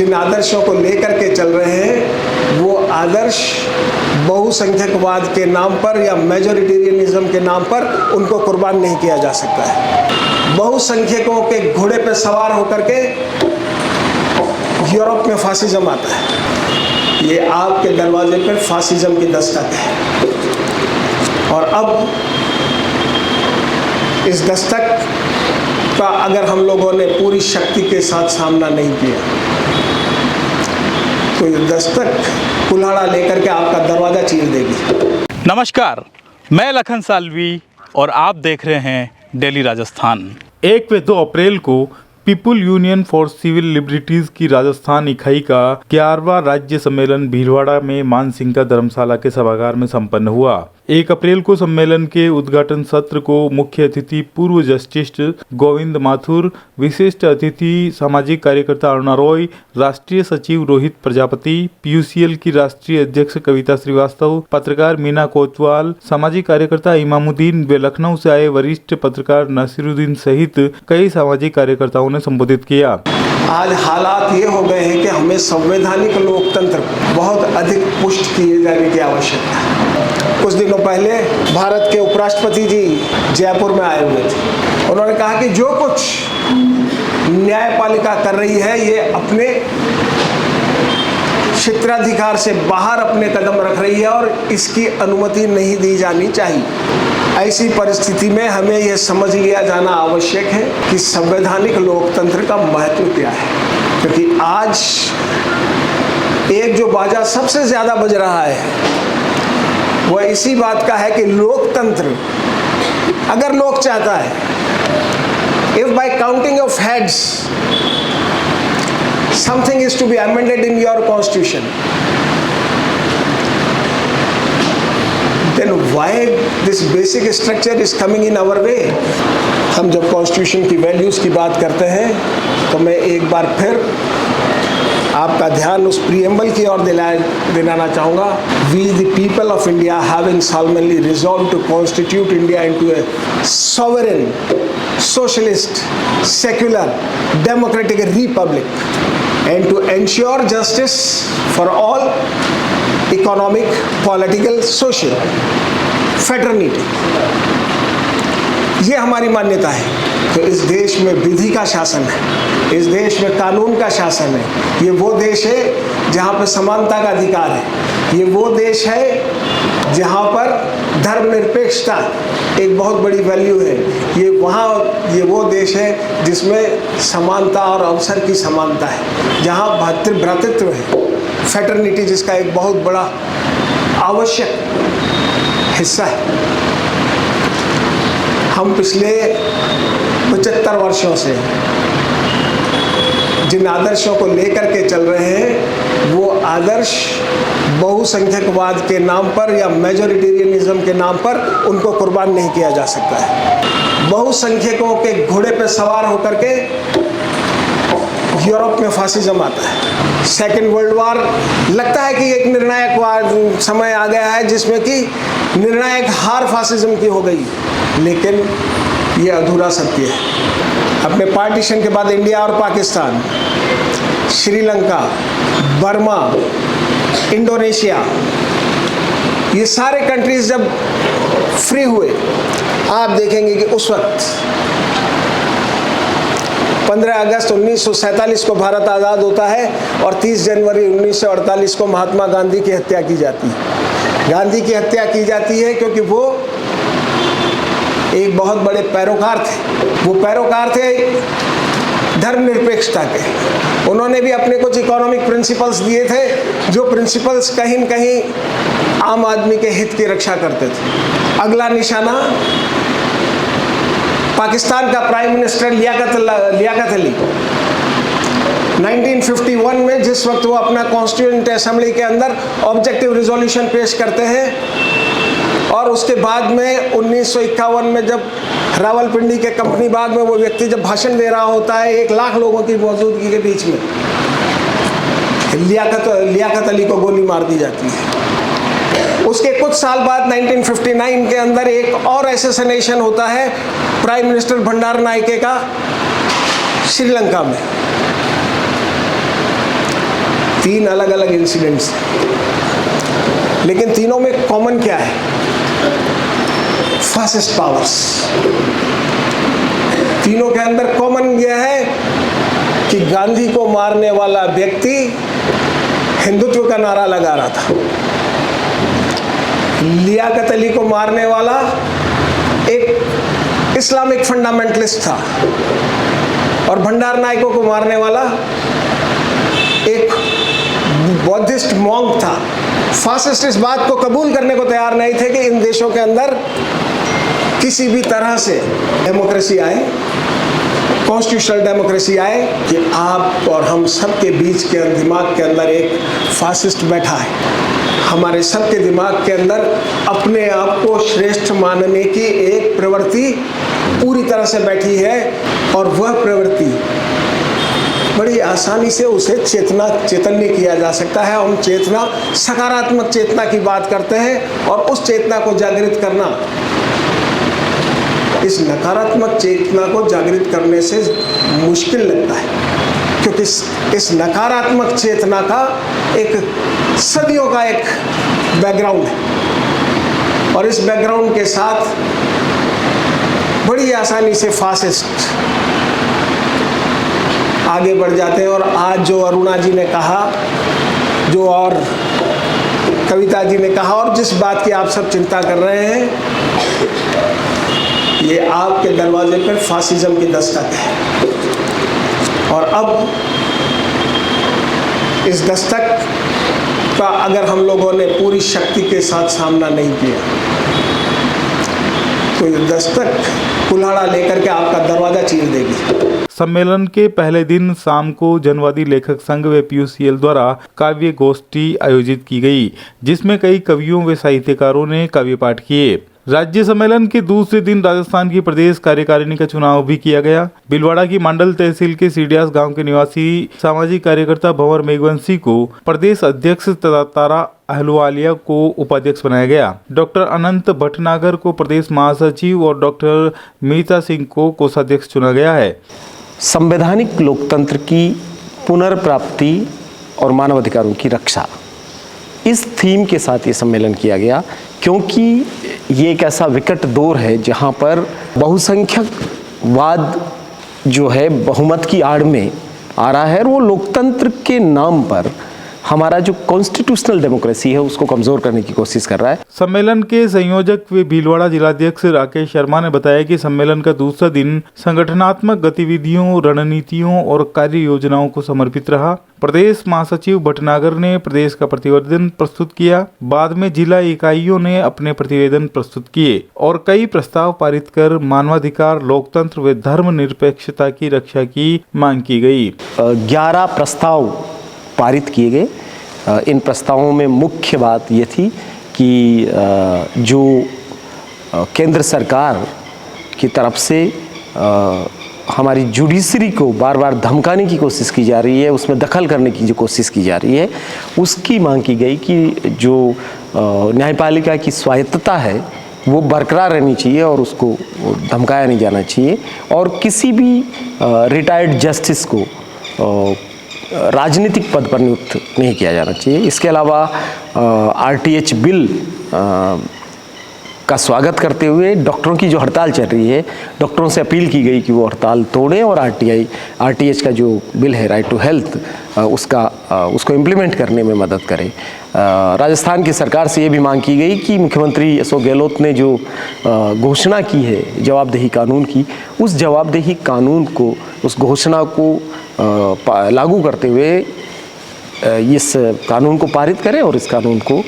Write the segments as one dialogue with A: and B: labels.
A: जिन आदर्शों को लेकर के चल रहे हैं वो आदर्श बहुसंख्यकवाद के नाम पर या मेजोरिटेरियनिज्म के नाम पर उनको कुर्बान नहीं किया जा सकता है। बहुसंख्यकों के घोड़े पर सवार होकर के यूरोप में फासिज्म आता है, ये आपके दरवाजे पर फासिज्म की दस्तक है। और अब इस दस्तक का अगर हम लोगों ने पूरी शक्ति के साथ सामना नहीं किया तो ये दस्तक कुल्हाड़ा लेकर के आपका दरवाजा चीर देगी।
B: नमस्कार, मैं लखन सालवी और आप देख रहे हैं डेली राजस्थान।
C: 1 व 2 अप्रैल को People Union for Civil Liberties की राजस्थान इकाई का 11वां राज्य सम्मेलन भीलवाड़ा में मानसिंह का धर्मशाला के सभागार में संपन्न हुआ। 1 अप्रैल को सम्मेलन के उद्घाटन सत्र को मुख्य अतिथि पूर्व जस्टिस गोविंद माथुर, विशिष्ट अतिथि सामाजिक कार्यकर्ता अरुणा रॉय, राष्ट्रीय सचिव रोहित प्रजापति, PUCL की राष्ट्रीय अध्यक्ष कविता श्रीवास्तव, पत्रकार मीना कोतवाल, सामाजिक कार्यकर्ता इमामुद्दीन व लखनऊ से आए वरिष्ठ पत्रकार नसीरुद्दीन सहित कई सामाजिक कार्यकर्ताओं ने संबोधित किया।
D: आज हालात ये हो गए हैं कि हमें संवैधानिक लोकतंत्र बहुत अधिक पुष्ट किए जाने की आवश्यकता है। कुछ दिनों पहले भारत के उपराष्ट्रपति जी जयपुर में आए हुए थे। उन्होंने कहा कि जो कुछ न्यायपालिका कर रही है ये अपने क्षेत्राधिकार से बाहर अपने कदम रख रही है और इसकी अनुमति नहीं दी जानी चाहिए। ऐसी परिस्थिति में हमें यह समझ लिया जाना आवश्यक है कि संवैधानिक लोकतंत्र का महत्व क्या है, क्योंकि आज एक जो बाजा सबसे ज्यादा बज रहा है वह इसी बात का है कि लोकतंत्र अगर लोक चाहता है, if by counting of heads something is to be amended in your constitution, then why this basic structure is coming in our way? हम जब कॉन्स्टिट्यूशन की वैल्यूज की बात करते हैं तो मैं एक बार फिर आपका ध्यान उस प्रीएम्बल की ओर दिलाना चाहूँगा। We the people of India having solemnly resolved to constitute India into a sovereign, socialist, secular, democratic republic and to ensure justice for all economic, political, social, fraternity, ये हमारी मान्यता है। तो इस देश में विधि का शासन है, इस देश में कानून का शासन है। ये वो देश है जहाँ पर समानता का अधिकार है। ये वो देश है जहाँ पर धर्मनिरपेक्षता एक बहुत बड़ी वैल्यू है। ये वो देश है जिसमें समानता और अवसर की समानता है, जहाँ भ्रातृत्व है, फ्रेटर्निटी जिसका एक बहुत बड़ा आवश्यक हिस्सा है। हम पिछले 75 वर्षों से जिन आदर्शों को लेकर के चल रहे हैं वो आदर्श बहुसंख्यकवाद के नाम पर या मेजोरिटेरियनिज्म के नाम पर उनको कुर्बान नहीं किया जा सकता है। बहुसंख्यकों के घोड़े पर सवार होकर के यूरोप में फासिज्म आता है। सेकेंड वर्ल्ड वॉर लगता है कि एक निर्णायक समय आ गया है जिसमें कि निर्णायक हार फासिज्म की हो गई, लेकिन ये अधूरा सत्य है। अपने पार्टीशन के बाद इंडिया और पाकिस्तान, श्रीलंका, बर्मा, इंडोनेशिया, ये सारे कंट्रीज जब फ्री हुए, आप देखेंगे कि उस वक्त 15 अगस्त 1947 को भारत आज़ाद होता है और 30 जनवरी 1948 को महात्मा गांधी की हत्या की जाती है। गांधी की हत्या की जाती है क्योंकि वो एक बहुत बड़े पैरोकार थे। वो पैरोकार थे धर्मनिरपेक्षता के। उन्होंने भी अपने कुछ इकोनॉमिक प्रिंसिपल्स दिए थे, जो प्रिंसिपल्स कहीं न कहीं आम आदमी के हित की रक्षा करते थे। अगला निशाना पाकिस्तान का प्राइम मिनिस्टर लियाकत अली 1951 में जिस वक्त वो अपना कॉन्स्टिट्यूएंट असेंबली के अंदर ऑब्जेक्टिव रिजोल्यूशन पेश करते हैं और उसके बाद में 1951 में जब रावलपिंडी के कंपनी बाग में वो व्यक्ति जब भाषण दे रहा होता है 1 लाख लोगों की मौजूदगी के बीच में, लियाकत अली को गोली मार दी जाती है। उसके कुछ साल बाद 1959 के अंदर एक और एसेसिनेशन होता है प्राइम मिनिस्टर भंडार नायके का श्रीलंका में। 3 अलग अलग इंसिडेंट्स हैं, लेकिन तीनों में कॉमन क्या है? Fascist powers. तीनों के अंदर कॉमन यह है कि गांधी को मारने वाला व्यक्ति हिंदुत्व का नारा लगा रहा था, लियाकत अली को मारने वाला एक इस्लामिक फंडामेंटलिस्ट था, और भंडार नायकों को मारने वाला एक बौद्धिस्ट मॉन्क था। फासिस्ट इस बात को कबूल करने को तैयार नहीं थे कि इन देशों के अंदर किसी भी तरह से डेमोक्रेसी आए, कॉन्स्टिट्यूशनल डेमोक्रेसी आए, कि आप और हम सबके बीच के दिमाग के अंदर एक फासिस्ट बैठा है। हमारे सबके दिमाग के अंदर अपने आप को श्रेष्ठ मानने की एक प्रवृत्ति पूरी तरह से बैठी है, और वह प्रवृत्ति बड़ी आसानी से उसे चैतन्य किया जा सकता है। हम चेतना, सकारात्मक चेतना की बात करते हैं, और उस चेतना को जागृत करना, इस नकारात्मक चेतना को जागृत करने से मुश्किल लगता है, क्योंकि इस नकारात्मक चेतना का एक सदियों का एक बैकग्राउंड है, और इस बैकग्राउंड के साथ बड़ी आसानी से फासिस्ट आगे बढ़ जाते हैं। और आज जो अरुणा जी ने कहा, जो और कविता जी ने कहा, और जिस बात की आप सब चिंता कर रहे हैं, ये आपके दरवाजे पर फासिज्म की दस्तक है। और अब इस दस्तक का अगर हम लोगों ने पूरी शक्ति के साथ सामना नहीं किया, तो ये दस्तक कुल्हाड़ा लेकर के आपका दरवाजा चीर देगी।
C: सम्मेलन के पहले दिन शाम को जनवादी लेखक संघ व PUCL द्वारा काव्य गोष्ठी आयोजित की गई, जिसमें कई कवियों व साहित्यकारों ने काव्य पाठ किए। राज्य सम्मेलन के दूसरे दिन राजस्थान की प्रदेश कार्यकारिणी का चुनाव भी किया गया। भीलवाड़ा की मंडल तहसील के सीडियास गांव के निवासी सामाजिक कार्यकर्ता भंवर मेघवंशी को प्रदेश अध्यक्ष तथा तारा अहलुवालिया को उपाध्यक्ष बनाया गया। डॉक्टर अनंत भटनागर को प्रदेश महासचिव और डॉक्टर मीता सिंह को कोषाध्यक्ष चुना गया है।
E: संवैधानिक लोकतंत्र की पुनर्प्राप्ति और मानवाधिकारों की रक्षा, इस थीम के साथ ये सम्मेलन किया गया, क्योंकि ये एक ऐसा विकट दौर है जहाँ पर बहुसंख्यकवाद जो है बहुमत की आड़ में आ रहा है, और वो लोकतंत्र के नाम पर हमारा जो कॉन्स्टिट्यूशनल डेमोक्रेसी है उसको कमजोर करने की कोशिश कर रहा है।
C: सम्मेलन के संयोजक व भीलवाड़ा जिलाध्यक्ष राकेश शर्मा ने बताया कि सम्मेलन का दूसरा दिन संगठनात्मक गतिविधियों, रणनीतियों और कार्य योजनाओं को समर्पित रहा। प्रदेश महासचिव भटनागर ने प्रदेश का प्रतिवेदन प्रस्तुत किया। बाद में जिला इकाइयों ने अपने प्रतिवेदन प्रस्तुत किए और कई प्रस्ताव पारित कर मानवाधिकार, लोकतंत्र व धर्मनिरपेक्षता की रक्षा की मांग की गई।
E: 11 प्रस्ताव पारित किए गए। इन प्रस्तावों में मुख्य बात ये थी कि जो केंद्र सरकार की तरफ से हमारी जुडिशरी को बार बार धमकाने की कोशिश की जा रही है, उसमें दखल करने की जो कोशिश की जा रही है, उसकी मांग की गई कि जो न्यायपालिका की स्वायत्तता है वो बरकरार रहनी चाहिए और उसको धमकाया नहीं जाना चाहिए, और किसी भी रिटायर्ड जस्टिस को राजनीतिक पद पर नियुक्त नहीं किया जाना चाहिए। इसके अलावा RTH बिल का स्वागत करते हुए डॉक्टरों की जो हड़ताल चल रही है, डॉक्टरों से अपील की गई कि वो हड़ताल तोड़ें और RTH का जो बिल है राइट टू हेल्थ उसको इम्प्लीमेंट करने में मदद करें। राजस्थान की सरकार से ये भी मांग की गई कि मुख्यमंत्री अशोक गहलोत ने जो घोषणा की है जवाबदेही कानून की, उस जवाबदेही कानून को, उस घोषणा को लागू करते हुए इस कानून को पारित करें और इस कानून को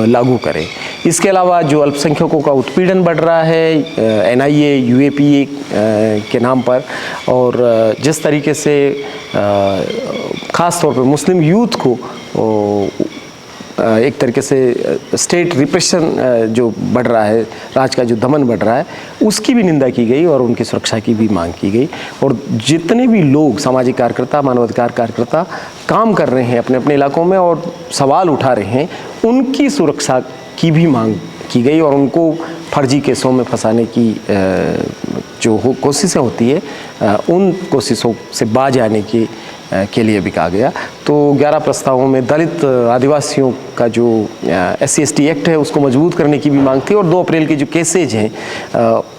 E: लागू करें। इसके अलावा जो अल्पसंख्यकों का उत्पीड़न बढ़ रहा है NIA UAPA के नाम पर, और जिस तरीके से ख़ास तौर पर मुस्लिम यूथ को एक तरीके से स्टेट रिप्रेशन जो बढ़ रहा है, राज का जो दमन बढ़ रहा है, उसकी भी निंदा की गई और उनकी सुरक्षा की भी मांग की गई। और जितने भी लोग सामाजिक कार्यकर्ता, मानवाधिकार कार्यकर्ता काम कर रहे हैं अपने अपने इलाकों में और सवाल उठा रहे हैं, उनकी सुरक्षा की भी मांग की गई और उनको फर्जी केसों में फंसाने की जो कोशिशें होती है, उन कोशिशों से बाज आने के लिए भी कहा गया। तो 11 प्रस्तावों में दलित आदिवासियों का जो SC/ST एक्ट है उसको मजबूत करने की भी मांग थी, और 2 अप्रैल के जो केसेज हैं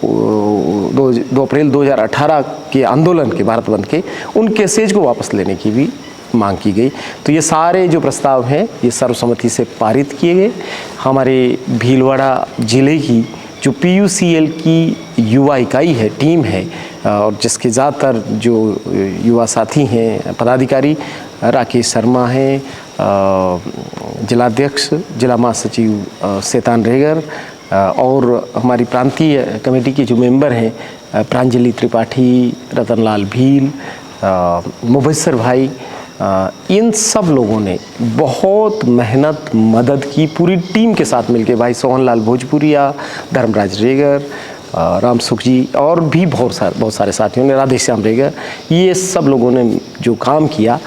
E: 2 अप्रैल 2018 के आंदोलन के, भारत बंद के, उन केसेज को वापस लेने की भी मांग की गई। तो ये सारे जो प्रस्ताव हैं ये सर्वसम्मति से पारित किए गए। हमारे भीलवाड़ा ज़िले की जो PUCL की युवा इकाई है, टीम है, और जिसके ज़्यादातर जो युवा साथी हैं, पदाधिकारी राकेश शर्मा हैं, जिलाध्यक्ष, जिला महासचिव शैतान रेगर, और हमारी प्रांतीय कमेटी के जो मेंबर हैं प्रांजलि त्रिपाठी, रतनलाल भील, मुबस्सर भाई, इन सब लोगों ने बहुत मेहनत मदद की पूरी टीम के साथ मिलके। भाई सोहनलाल भोजपुरिया, धर्मराज रेगर, राम सुख जी और भी बहुत सारे साथियों ने, राधेश्याम रेगर, ये सब लोगों ने जो काम किया,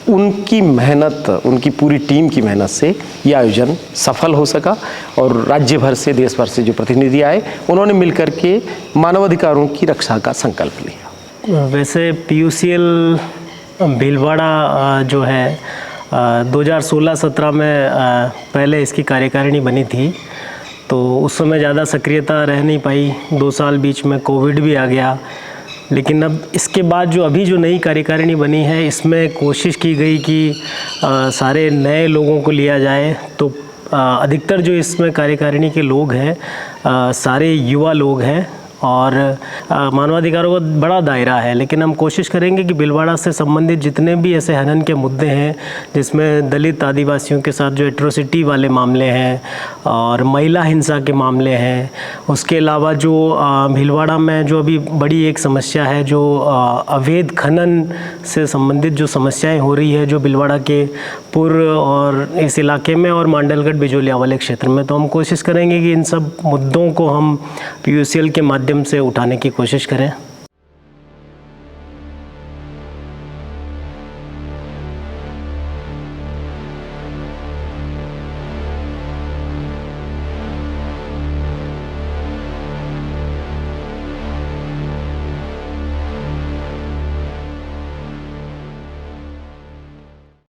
E: उनकी मेहनत, उनकी पूरी टीम की मेहनत से ये आयोजन सफल हो सका। और राज्य भर से, देश भर से जो प्रतिनिधि आए, उन्होंने मिलकर के मानवाधिकारों की रक्षा का संकल्प लिया।
F: वैसे PUCL भीलवाड़ा जो है 2016-17 में पहले इसकी कार्यकारिणी बनी थी, तो उस समय ज़्यादा सक्रियता रह नहीं पाई। 2 साल बीच में कोविड भी आ गया। लेकिन अब इसके बाद जो अभी जो नई कार्यकारिणी बनी है, इसमें कोशिश की गई कि सारे नए लोगों को लिया जाए। तो अधिकतर जो इसमें कार्यकारिणी के लोग हैं सारे युवा लोग हैं, और मानवाधिकारों का बड़ा दायरा है। लेकिन हम कोशिश करेंगे कि भीलवाड़ा से संबंधित जितने भी ऐसे हनन के मुद्दे हैं, जिसमें दलित आदिवासियों के साथ जो एट्रोसिटी वाले मामले हैं और महिला हिंसा के मामले हैं, उसके अलावा जो भीलवाड़ा में जो अभी बड़ी एक समस्या है, जो अवैध खनन से संबंधित जो समस्याएं हो रही है, जो भीलवाड़ा के पूर्व और इस इलाके में और मांडलगढ़ बिजोलिया वाले क्षेत्र में, तो हम कोशिश करेंगे कि इन सब मुद्दों को हम PUCL के माध्यम से उठाने की कोशिश करें।